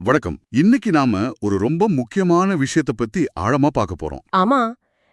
வணக்கம். இன்னைக்கு நாம ஒரு ரொம்ப முக்கியமான விஷயத்தை பத்தி ஆழமா பார்க்க போறோம். ஆமா,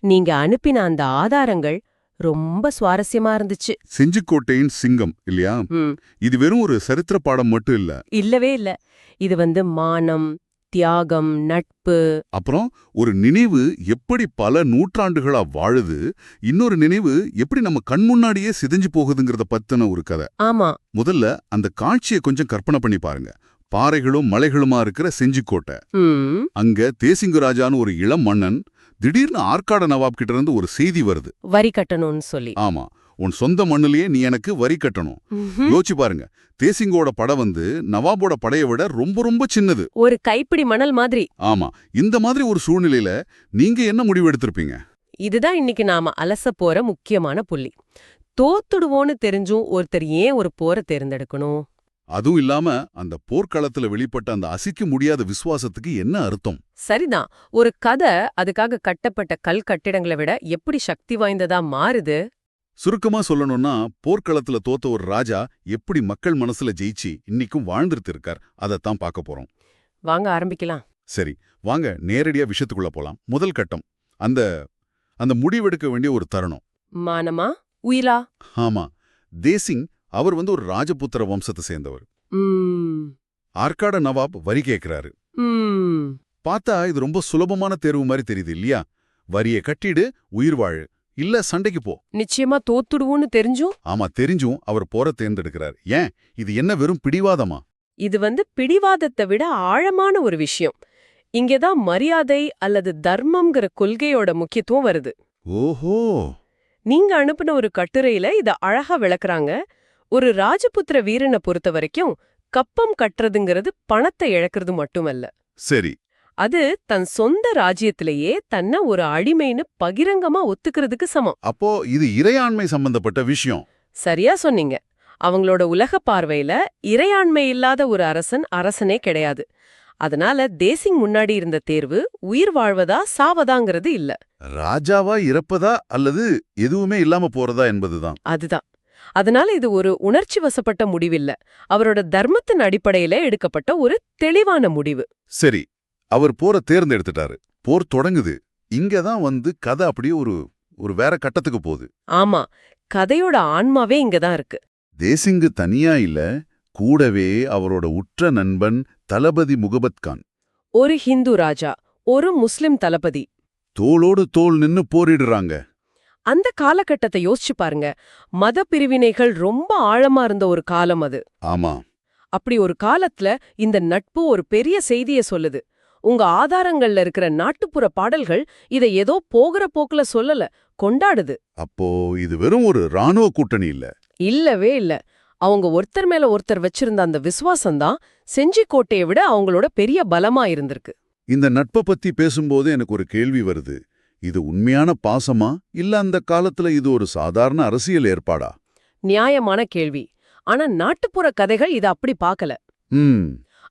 நீங்க அனுப்பின அந்த ஆதாரங்கள் ரொம்ப சுவாரஸ்யமா இருந்துச்சு. செஞ்சிக்கோட்டையின் சிங்கம் இல்லையா? ம், இது வெறும் ஒரு சரித்திர பாடம் மட்டும் இல்ல. இல்லவே இல்ல. இது மானம், தியாகம், நட்பு. அப்புறம் ஒரு நினைவு எப்படி பல நூற்றாண்டுகளா வாழுது, இன்னொரு நினைவு எப்படி நம்ம கண் முன்னாடியே சிதைஞ்சு போகுதுங்கிறத பத்தின ஒரு கதை. ஆமா. முதல்ல அந்த காட்சியை கொஞ்சம் கற்பனை பண்ணி பாருங்க. பாறைகளும் மலைகளுமா இருக்கிற செஞ்சிக்கோட்டை. ம், அங்க தேசிங்கு ராஜான்னு ஒரு இளம் மன்னன் திடீர்னு ஆற்காடு நவாப் கிட்ட இருந்து ஒரு செய்தி வருது. வரி கட்டணும்னு சொல்லி. ஆமா, உன் சொந்த மண்ணிலேயே நீ எனக்கு வரி கட்டணும். ம்ஹும். யோசிச்சு பாருங்க, தேசிங்கோட படை நவாபோட படையை விட ரொம்ப ரொம்ப சின்னது. ஒரு கைப்பிடி மணல் மாதிரி. ஆமா, இந்த மாதிரி ஒரு சூழ்நிலையில நீங்க என்ன முடிவு எடுத்திருப்பீங்க? இதுதான் இன்னைக்கு நாம அலச போற முக்கியமான புள்ளி. தோத்துடுவோன்னு தெரிஞ்சும் ஒருத்தர் ஏன் ஒரு போரை தேர்ந்தெடுக்கணும்? அதுவும் இல்லாம அந்த போர்க்களத்துல வெளிப்பட்ட அந்த அசைக்க முடியாத விசுவாசத்துக்கு என்ன அர்த்தம்? சரிதான். ஒரு கதை அதுக்காக கட்டப்பட்ட கல் கட்டிடங்களை விட எப்படி சக்தி வாய்ந்ததா மாறுது? சுருக்கமா சொல்லணும்னா, போர்க்களத்துல தோத்த ஒரு ராஜா எப்படி மக்கள் மனசுல ஜெயிச்சு இன்னைக்கும் வாழ்ந்துட்டு இருக்கார், அதைத்தான் பார்க்க போறோம். வாங்க ஆரம்பிக்கலாம். சரி, வாங்க நேரடியா விஷயத்துக்குள்ள போலாம். முதல் கட்டம், அந்த அந்த முடிவெடுக்க வேண்டிய ஒரு தருணம். மானமா உயிலா? ஆமா, தேசிங் அவர் ஒரு ராஜபுத்திர வம்சத்தை சேர்ந்தவர். ம், ஆற்காடு நவாப் வரி கேட்கிறாரு. ம். பார்த்தா இது ரொம்ப சுலபமான தேர்வு மாதிரி தெரியுது இல்லையா? வரியை கட்டிடு, உயிர் வாழு, இல்ல சண்டைக்கு போ. நிச்சயமா தோத்துடுவோன்னு தெரிஞ்சும் ஆமா, தெரிஞ்சும் அவர் போற தேர்ந்தெடுக்கிறார். ஏன்? இது என்ன வெறும் பிடிவாதமா? இது பிடிவாதத்தை விட ஆழமான ஒரு விஷயம். இங்கதான் மரியாதை அல்லது தர்மம்ங்கிற கொள்கையோட முக்கியத்துவம் வருது. ஓஹோ! நீங்க அனுப்புன ஒரு கட்டுரையில இத அழகா விளக்குறாங்க. ஒரு ராஜபுத்திர வீரனை பொறுத்த வரைக்கும் கப்பம் கட்டுறதுங்கிறது பணத்தை இழக்கிறது மட்டுமல்ல. சரி. அது தன் சொந்த ராஜ்யத்திலேயே தன்னை ஒரு அடிமைன்னு பகிரங்கமா ஒத்துக்கிறதுக்கு சமம். அப்போ இது இறையாண்மை சம்பந்தப்பட்ட விஷயம். சரியா சொன்னீங்க. அவங்களோட உலக பார்வையில இறையாண்மை இல்லாத ஒரு அரசன் அரசனே கிடையாது. அதனால தேசிங் முன்னாடி இருந்த தேர்வு உயிர் வாழ்வதா சாவதாங்கிறது இல்ல. ராஜாவா இறப்பதா அல்லது எதுவுமே இல்லாம போறதா என்பதுதான். அதுதான். அதனால இது ஒரு உணர்ச்சி வசப்பட்ட முடிவில்ல. அவரோட தர்மத்தின் அடிப்படையில எடுக்கப்பட்ட ஒரு தெளிவான முடிவு. சரி, அவர் போற தேர்ந்தெடுத்துட்டாரு. போர் தொடங்குது. இங்கதான் கதை அப்படியே ஒரு ஒரு வேற கட்டத்துக்கு போகுது. ஆமா, கதையோட ஆன்மாவே இங்கதான் இருக்கு. தேசிங்கு தனியா இல்ல, கூடவே அவரோட உற்ற நண்பன் தளபதி முகபத் கான். ஒரு ஹிந்து ராஜா, ஒரு முஸ்லிம் தளபதி. தோளோடு தோள் நின்னு போரிடுறாங்க. அந்த காலகட்டத்தை யோசிச்சு பாருங்க. மத பிரிவினைகள் ரொம்ப ஆழமா இருந்த ஒரு காலம் அது. ஆமா. அப்படி ஒரு காலத்துல இந்த நட்பு ஒரு பெரிய செய்திய சொல்லுது. உங்க ஆதாரங்கள்ல இருக்கிற நாட்டுப்புற பாடல்கள் இதை ஏதோ போகிற போக்குல சொல்லல, கொண்டாடுது. அப்போ இது வெறும் ஒரு ராணுவ கூட்டணி இல்ல. இல்லவே இல்ல. அவங்க ஒருத்தர் மேல ஒருத்தர் வச்சிருந்த அந்த விசுவாசம்தான் செஞ்சிக்கோட்டையை விட அவங்களோட பெரிய பலமா இருந்திருக்கு. இந்த நட்பை பத்தி பேசும்போது எனக்கு ஒரு கேள்வி வருது. இது உண்மையான பாசமா இல்ல அந்த காலத்துல இது ஒரு சாதாரண அரசியல் ஏற்பாடா? நியாயமான கேள்வி. ஆனா நாட்டுப்புற கதைகள் இத அப்படி பார்க்கல. ம்.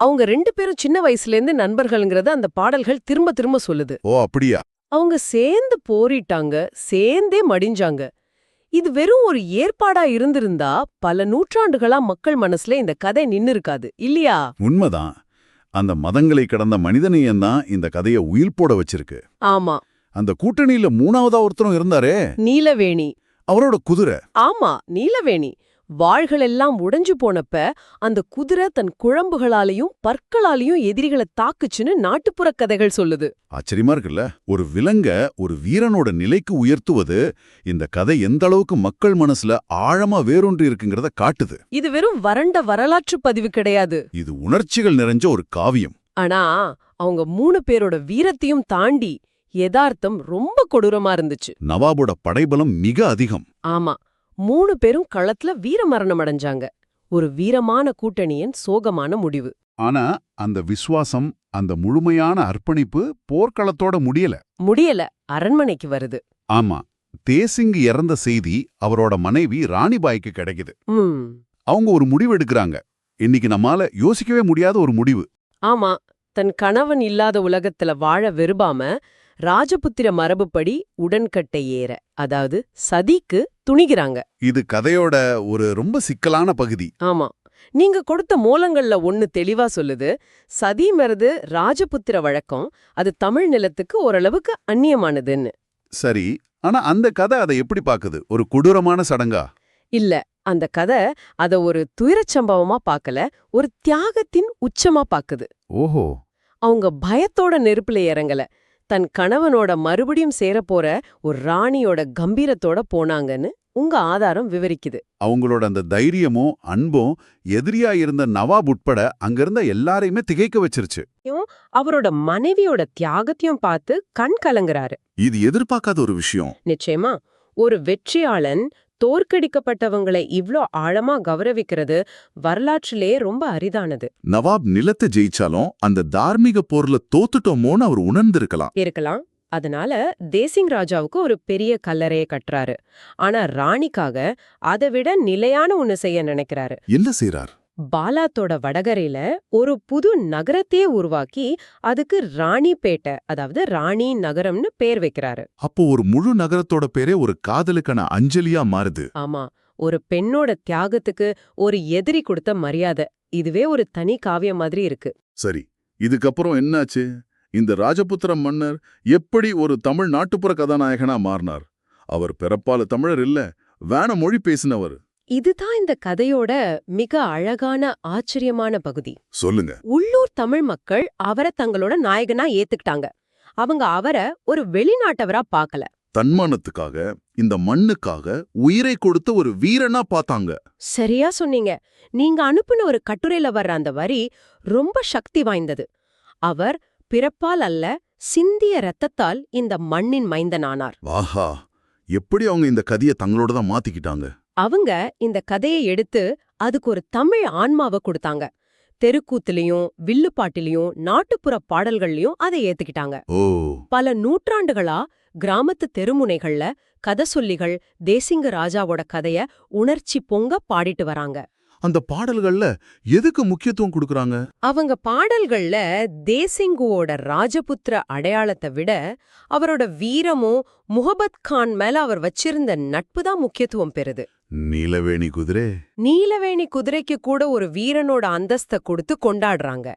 அவங்க 2 பேரும் சின்ன வயசுலேருந்து நண்பர்கள்ங்கறத அந்த பாடல்கள் திரும்ப திரும்ப சொல்லுது. ஓ, அப்படியா? அவங்க சேர்ந்து போரிட்டாங்க, சேர்ந்தே மடிஞ்சாங்க. இது வெறும் ஒரு ஏற்பாடா இருந்திருந்தா பல நூற்றாண்டுகளா மக்கள் மனசுல இந்த கதை நின்னு இருக்காது இல்லையா? உண்மைதான். அந்த மதங்களை கடந்த மனிதநேயம்தான் இந்த கதையை உயிர் போட வச்சிருக்கு. ஆமா. அந்த கூட்டணியில 3ஆவதா ஒருத்தரும் இருந்தாரே, நீலவேணி. அவரோட குதிரை. ஆமா, நீலவேணி. வாள்கள் எல்லாம் உடைஞ்சு போனப்ப அந்த குதிரை தன் குழம்புகளாலையும் பற்களாலையும் எதிரிகளை தாக்குச்சுன்னு நாட்டுப்புற கதைகள் சொல்லுது. ஆச்சரியமா இருக்குல்ல? ஒரு விலங்க ஒரு வீரனோட நிலைக்கு உயர்த்துவது இந்த கதை எந்த அளவுக்கு மக்கள் மனசுல ஆழமா வேரூன்றி இருக்குங்கிறத காட்டுது. இது வெறும் வறண்ட வரலாற்று பதிவு கிடையாது. இது உணர்ச்சிகள் நிறைஞ்ச ஒரு காவியம். ஆனா அவங்க 3 பேரோட வீரத்தையும் தாண்டி யதார்த்தம் ரொம்ப கொடூரமா இருந்துச்சு. நவாபோட படைபலம் மிக அதிகம். ஆமா, 3 பேரும் களத்துல வீரமரணம் அடைஞ்சாங்க. ஒரு வீரமான கூட்டணியின் சோகமான முடிவு. ஆனா அந்த விசுவாசம், அந்த முழுமையான அர்ப்பணிப்பு போர்க்களத்தோட முடியல. அரண்மனைக்கு வருது. ஆமா, தேசிங் இறந்த செய்தி அவரோட மனைவி ராணிபாய்க்கு கிடைக்குது. ம். அவங்க ஒரு முடிவு எடுக்கிறாங்க. இன்னைக்கு நம்மால யோசிக்கவே முடியாத ஒரு முடிவு. ஆமா, தன் கணவன் இல்லாத உலகத்துல வாழ விரும்பாம ராஜபுத்திர மரபுப்படி உடன்கட்டை ஏற, அதாவது சதிக்கு துணிகிறாங்க. இது கதையோட ஒரு ரொம்ப சிக்கலான பகுதி. ஆமா, நீங்க கொடுத்த மூலங்கள்ல ஒன்னு தெளிவா சொல்லுது, சதிமருது ராஜபுத்திர வழக்கம், அது தமிழ் நிலத்துக்கு ஓரளவுக்கு அந்நியமானதுன்னு. சரி, ஆனா அந்த கதை அதை எப்படி பாக்குது? ஒரு கொடூரமான சடங்கா? இல்ல, அந்த கதை அத ஒரு துயரச் சம்பவமா பார்க்கல, ஒரு தியாகத்தின் உச்சமா பாக்குது. ஓஹோ. அவங்க பயத்தோட நெருப்புல இறங்கல, தன் கணவனோட மறுபடியும் சேரப்போற ஒரு ராணியோட கம்பீரத்தோட போனாங்கன்னு உங்க ஆதாரம் விவரிக்குது. அவங்களோட அந்த தைரியமும் அன்பும் எதிரியா இருந்த நவாப் உட்பட அங்கிருந்த எல்லாரையுமே திகைக்க வச்சிருச்சு. அவரோட மனைவியோட தியாகத்தையும் பார்த்து கண் கலங்குறாரு. இது எதிர்பார்க்காத ஒரு விஷயம். நிச்சயமா, ஒரு வெற்றியாளன் தோற்கடிக்கப்பட்டவங்களை இவ்ளோ ஆழமா கௌரவிக்கிறது வரலாற்றிலே ரொம்ப அரிதானது. நவாப் நிலத்தை ஜெயிச்சாலும் அந்த தார்மீக போர்ல தோத்துட்டோமோன்னு அவர் உணர்ந்திருக்கலாம். இருக்கலாம். அதனால தேசிங் ராஜாவுக்கு ஒரு பெரிய கல்லறையை கட்டுறாரு. ஆனா ராணிக்காக அதை விட நிலையான ஒண்ணு செய்ய நினைக்கிறாரு. என்ன செய்றார்? பாலாத்தோட வடகரையில ஒரு புது நகரத்தையே உருவாக்கி அதுக்கு ராணிப்பேட்டை, அதாவது ராணி நகரம்னு பேர் வைக்கிறாரு. அப்போ ஒரு முழு நகரத்தோட பேரே ஒரு காதலுக்கான அஞ்சலியா மாறுது. ஆமா, ஒரு பெண்ணோட தியாகத்துக்கு ஒரு எதிரி கொடுத்த மரியாதை, இதுவே ஒரு தனி காவியம் மாதிரி இருக்கு. சரி, இதுக்கப்புறம் என்னாச்சு? இந்த ராஜபுத்திர மன்னர் எப்படி ஒரு தமிழ் நாட்டுப்புற கதாநாயகனா மாறினார்? அவர் பிறப்பால தமிழர் இல்ல, வேண மொழி பேசினவர். இதுதான் இந்த கதையோட மிக அழகான ஆச்சரியமான பகுதி. சொல்லுங்க. உள்ளூர் தமிழ் மக்கள் அவரை தங்களோட நாயகனா ஏத்துக்கிட்டாங்க. அவங்க அவரை ஒரு வெளிநாட்டவரா பார்க்கல. தன்மானத்துக்காக, இந்த மண்ணுக்காக உயிரை கொடுத்த ஒரு வீரனா பார்த்தாங்க. சரியா சொன்னீங்க. நீங்க அனுப்புன ஒரு கட்டுரையில வர்ற அந்த வரி ரொம்ப சக்தி வாய்ந்தது. அவர் பிறப்பால் அல்ல, சிந்திய ரத்தத்தால் இந்த மண்ணின் மைந்தனானார். வாஹா, எப்படி அவங்க இந்த கதையை தங்களோட தான் மாத்திக்கிட்டாங்க? அவங்க இந்த கதையை எடுத்து அதுக்கு ஒரு தமிழ் ஆன்மாவை கொடுத்தாங்க. தெருக்கூத்துலயும் வில்லுப்பாட்டிலையும் நாட்டுப்புற பாடல்கள்லயும் அதை ஏத்துக்கிட்டாங்க. ஓ. பல நூற்றாண்டுகளா கிராமத்து தெருமுனைகள்ல கதை சொல்லிகள் தேசிங்க ராஜாவோட கதைய உணர்ச்சி பொங்க பாடிட்டு வராங்க. அந்த பாடல்கள்ல எதுக்கு முக்கியத்துவம் கொடுக்கறாங்க? அவங்க பாடல்கள்ல தேசிங்குவோட ராஜபுத்திர அடையாளத்தை விட அவரோட வீரமும் முகபத் கான் மேல அவர் வச்சிருந்த நட்பு தான் முக்கியத்துவம் பெறுது. நீலவேணி குதிரை. நீலவேணி குதிரைக்கு கூட ஒரு வீரனோட அந்தஸ்தை கொடுத்து கொண்டாடுறாங்க.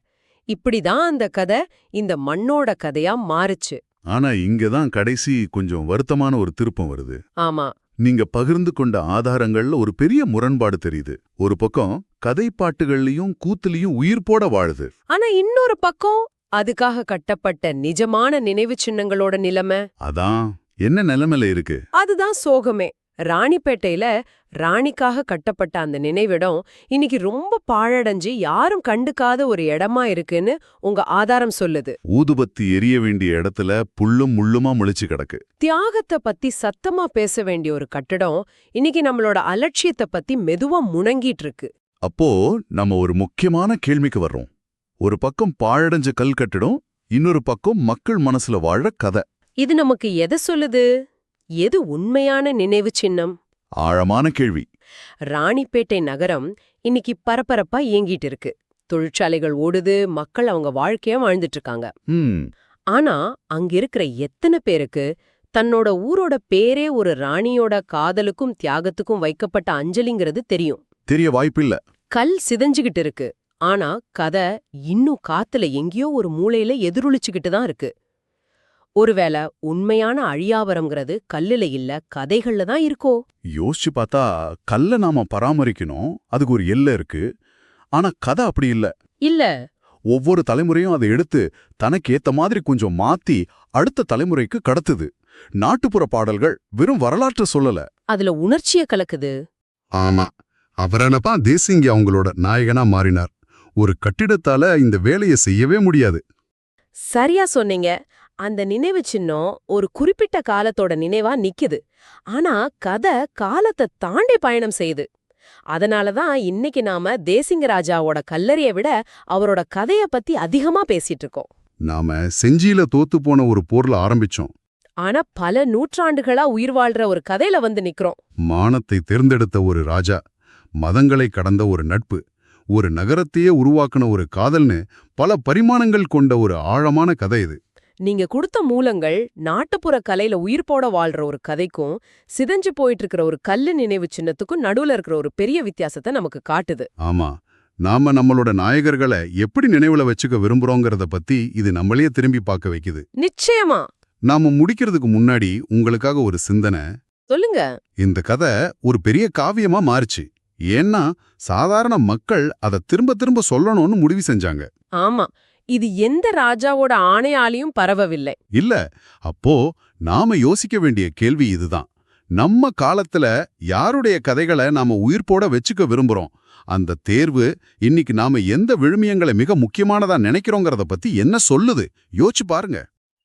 இப்படிதான் அந்த கதை இந்த மண்ணோட கதையா மாறுச்சு. ஆனா இங்கதான் கடைசி கொஞ்சம் வருத்தமான ஒரு திருப்பம் வருது. ஆமா, நீங்க பகிர்ந்து கொண்ட ஆதாரங்கள்ல ஒரு பெரிய முரண்பாடு தெரியுது. ஒரு பக்கம் கதை பாட்டுகள்லயும் கூத்துலயும் உயிர் போட வாழுது. ஆனா இன்னொரு பக்கம் அதுக்காக கட்டப்பட்ட நிஜமான நினைவு சின்னங்களோட நிலைமை, அதான் என்ன நிலைமையில இருக்கு? அதுதான் சோகமே. ராணிப்பேட்டையில ராணிக்காக கட்டப்பட்ட அந்த நினைவிடம் இன்னைக்கு ரொம்ப பாழடைஞ்சு யாரும் கண்டுக்காத ஒரு இடமா இருக்குன்னு உங்க ஆதாரம் சொல்லுது. ஊதுபத்தி எரிய வேண்டிய இடத்துல புல்லும் முள்ளுமா முளைச்சு கிடக்கு. தியாகத்தை பத்தி சத்தமா பேச வேண்டிய ஒரு கட்டடம் இன்னைக்கு நம்மளோட அலட்சியத்தை பத்தி மெதுவா முணங்கிட்டு இருக்கு. அப்போ நம்ம ஒரு முக்கியமான கேள்விக்கு வர்றோம். ஒரு பக்கம் பாழடைஞ்ச கல் கட்டிடம், இன்னொரு பக்கம் மக்கள் மனசுல வாழ கதை. இது நமக்கு எதை சொல்லுது? எது உண்மையான நினைவு சின்னம்? ஆழமான கேள்வி. ராணிப்பேட்டை நகரம் இன்னைக்கு பரபரப்பா இயங்கிட்டு இருக்கு. தொழிற்சாலைகள் ஓடுது, மக்கள் அவங்க வாழ்க்கைய வாழ்ந்துட்டு இருக்காங்க. ஆனா அங்க இருக்கிற எத்தனை பேருக்கு தன்னோட ஊரோட பேரே ஒரு ராணியோட காதலுக்கும் தியாகத்துக்கும் வைக்கப்பட்ட அஞ்சலிங்கிறது தெரியும்? தெரிய வாய்ப்பில்ல. கல் சிதைஞ்சுகிட்டு இருக்கு, ஆனா கதை இன்னும் காத்துல எங்கேயோ ஒரு மூலையில எதிரொலிச்சுக்கிட்டு தான் இருக்கு. ஒருவேளை உண்மையான அழியாவரம்ங்கிறது கல்லுல இல்ல, கதைகள்ல தான் இருக்கோ? யோசிச்சு பார்த்தா கல்ல நாம பராமரிக்கணும், அதுக்கு ஒரு எல்லை இருக்கு. ஆனா கதை அப்படி இல்ல. இல்ல, ஒவ்வொரு தலைமுறையும் அதை எடுத்து தனக்கு ஏத்த மாதிரி கொஞ்சம் மாத்தி அடுத்த தலைமுறைக்கு கடத்துது. நாட்டுப்புற பாடல்கள் வெறும் வரலாற்று சொல்லல, அதுல உணர்ச்சிய கலக்குது. ஆமா, அவரனப்பா தேசிங்க அவங்களோட நாயகனா மாறினார். ஒரு கட்டிடத்தால இந்த வேலையை செய்யவே முடியாது. சரியா சொன்னீங்க. அந்த நினைவு சின்னம் ஒரு குறிப்பிட்ட காலத்தோட நினைவா நிக்குது. ஆனா கதை காலத்தை தாண்டி பயணம் செய்யுது. அதனாலதான் இன்னைக்கு நாம தேசிங்க ராஜாவோட கல்லறையை விட அவரோட கதைய பத்தி அதிகமா பேசிட்டு இருக்கோம். நாம செஞ்சியில தோத்து போன ஒரு போர்ல ஆரம்பிச்சோம். ஆனா பல நூற்றாண்டுகளா உயிர் வாழ்ற ஒரு கதையில வந்து நிக்கிறோம். மானத்தை தேர்ந்தெடுத்த ஒரு ராஜா, மதங்களை கடந்த ஒரு நட்பு, ஒரு நகரத்தையே உருவாக்குன ஒரு காதல்னு பல பரிமாணங்கள் கொண்ட ஒரு ஆழமான கதை இது. நீங்க கொடுத்த மூலங்கள் நாட்டுப்புற கலையில உயிர் போட வாழ்ற ஒரு கதைக்கும் சிதைஞ்சு போயிட்டு இருக்கிற ஒரு கல்லு நினைவு சின்னத்துக்கும் நடுவுல இருக்கிற ஒரு பெரிய வித்தியாசத்தை நமக்கு காட்டுது. ஆமா, நாம நம்மளோட நாயகர்களை எப்படி நினைவுல வச்சுக்க விரும்புறோங்கிறத பத்தி இது நம்மளையே திரும்பி பார்க்க வைக்குது. நிச்சயமா. நாம முடிக்கிறதுக்கு முன்னாடி உங்களுக்காக ஒரு சிந்தனை. சொல்லுங்க. இந்த கதை ஒரு பெரிய காவியமா மாறுச்சு. ஏன்னா சாதாரண மக்கள் அதை திரும்ப திரும்ப சொல்லணும்னு முடிவு செஞ்சாங்க. ஆமா, இது எந்த ராஜாவோட ஆணையாலையும் பரவவில்லை. இல்ல, அப்போ நாம யோசிக்க வேண்டிய கேள்வி இதுதான். நம்ம காலத்துல யாருடைய கதைகளை நாம உயிர்ப்போட வச்சுக்க விரும்புறோம்? அந்த தேர்வு இன்னைக்கு நாம எந்த விழுமியங்களை மிக முக்கியமானதா நினைக்கிறோங்கிறத பத்தி என்ன சொல்லுது? யோசிச்சு பாருங்க.